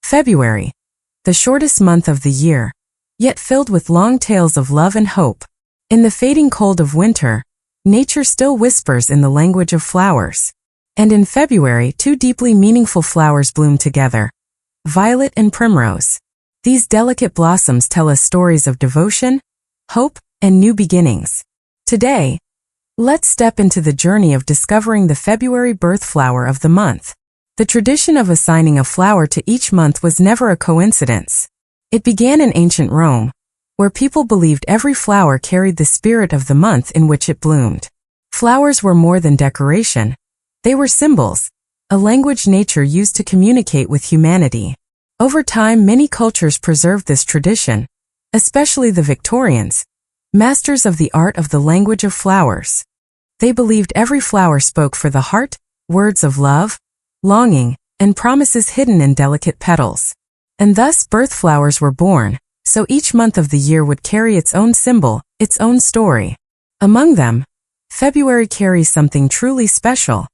February, the shortest month of the year, yet filled with long tales of love and hope. In the fading cold of winter, nature still whispers in the language of flowers. And in February, two deeply meaningful flowers bloom together, violet and primrose. These delicate blossoms tell us stories of devotion, hope, and new beginnings. Today, let's step into the journey of discovering the February birth flower of the month. The tradition of assigning a flower to each month was never a coincidence. It began in ancient Rome, where people believed every flower carried the spirit of the month in which it bloomed. Flowers were more than decoration. They were symbols, a language nature used to communicate with humanity. Over time, many cultures preserved this tradition, especially the Victorians, masters of the art of the language of flowers. They believed every flower spoke for the heart, words of love, longing, and promises hidden in delicate petals. And thus birth flowers were born, so each month of the year would carry its own symbol, its own story. Among them, February carries something truly special.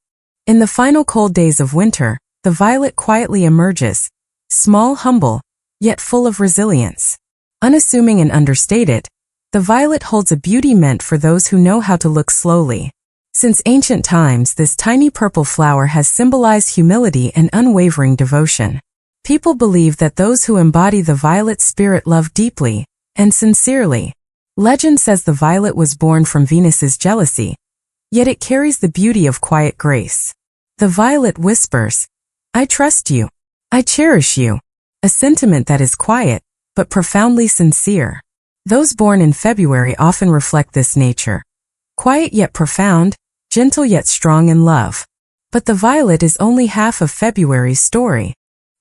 In the final cold days of winter, the violet quietly emerges, small, humble, yet full of resilience. Unassuming and understated, the violet holds a beauty meant for those who know how to look slowly. Since ancient times, this tiny purple flower has symbolized humility and unwavering devotion. People believe that those who embody the violet spirit love deeply and sincerely. Legend says the violet was born from Venus's jealousy, yet it carries the beauty of quiet grace. The violet whispers, "I trust you. I cherish you," a sentiment that is quiet, but profoundly sincere. Those born in February often reflect this nature. Quiet yet profound, gentle yet strong in love. But the violet is only half of February's story.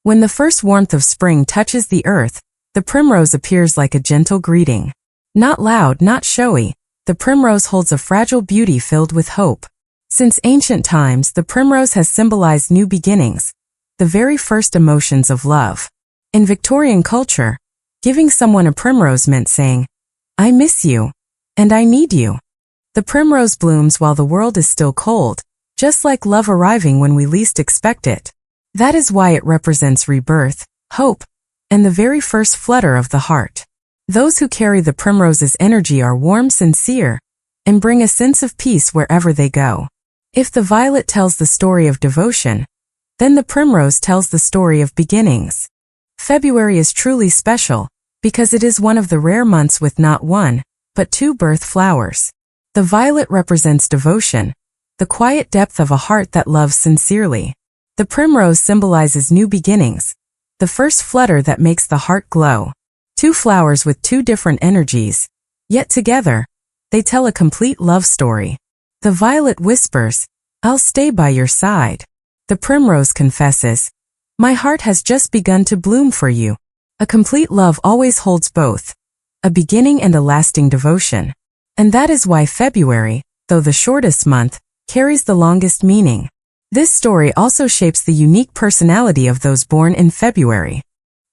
When the first warmth of spring touches the earth, the primrose appears like a gentle greeting. Not loud, not showy, the primrose holds a fragile beauty filled with hope. Since ancient times, the primrose has symbolized new beginnings, the very first emotions of love. In Victorian culture, giving someone a primrose meant saying, "I miss you," and "I need you." The primrose blooms while the world is still cold, just like love arriving when we least expect it. That is why it represents rebirth, hope, and the very first flutter of the heart. Those who carry the primrose's energy are warm, sincere, and bring a sense of peace wherever they go. If the violet tells the story of devotion, then the primrose tells the story of beginnings. February is truly special because it is one of the rare months with not one, but two birth flowers. The violet represents devotion, the quiet depth of a heart that loves sincerely. The primrose symbolizes new beginnings, the first flutter that makes the heart glow. Two flowers with two different energies, yet together, they tell a complete love story. The violet whispers, "I'll stay by your side." The primrose confesses, "My heart has just begun to bloom for you." A complete love always holds both, a beginning and a lasting devotion. And that is why February, though the shortest month, carries the longest meaning. This story also shapes the unique personality of those born in February.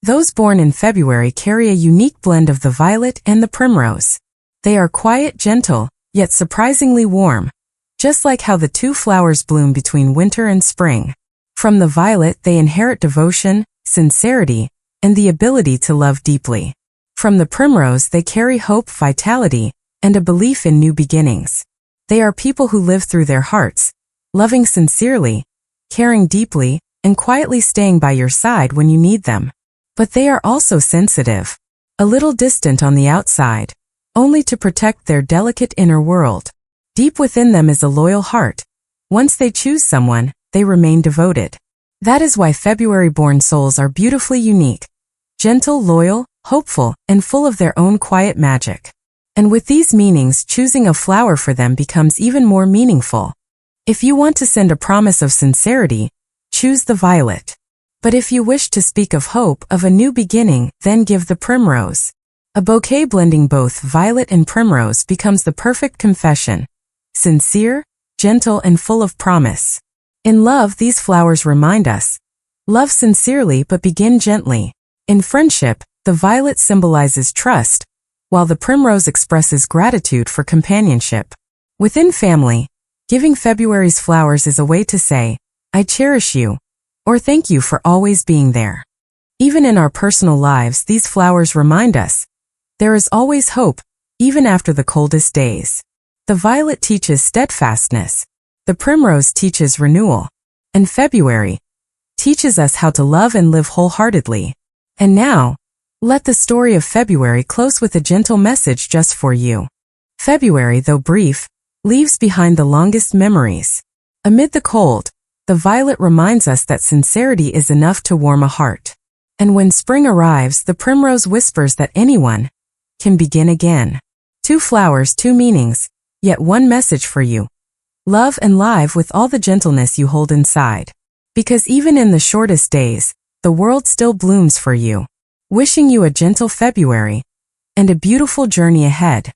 Those born in February carry a unique blend of the violet and the primrose. They are quiet, gentle, yet surprisingly warm, just like how the two flowers bloom between winter and spring. From the violet, they inherit devotion, sincerity, and the ability to love deeply. From the primrose, they carry hope, vitality, and a belief in new beginnings. They are people who live through their hearts, loving sincerely, caring deeply, and quietly staying by your side when you need them. But they are also sensitive, a little distant on the outside, only to protect their delicate inner world. Deep within them is a loyal heart. Once they choose someone, they remain devoted. That is why February-born souls are beautifully unique, gentle, loyal, hopeful, and full of their own quiet magic. And with these meanings, choosing a flower for them becomes even more meaningful. If you want to send a promise of sincerity, choose the violet. But if you wish to speak of hope, of a new beginning, then give the primrose. A bouquet blending both violet and primrose becomes the perfect confession, sincere, gentle, and full of promise. In love, these flowers remind us, love sincerely but begin gently. In friendship, the violet symbolizes trust, while the primrose expresses gratitude for companionship. Within family, giving February's flowers is a way to say, "I cherish you," or "Thank you for always being there." Even in our personal lives, these flowers remind us there is always hope, even after the coldest days. The violet teaches steadfastness. The primrose teaches renewal. And February teaches us how to love and live wholeheartedly. And now, let the story of February close with a gentle message just for you. February, though brief, leaves behind the longest memories. Amid the cold, the violet reminds us that sincerity is enough to warm a heart. And when spring arrives, the primrose whispers that anyone can begin again. Two flowers, two meanings, yet one message for you. Love and live with all the gentleness you hold inside. Because even in the shortest days, the world still blooms for you. Wishing you a gentle February and a beautiful journey ahead.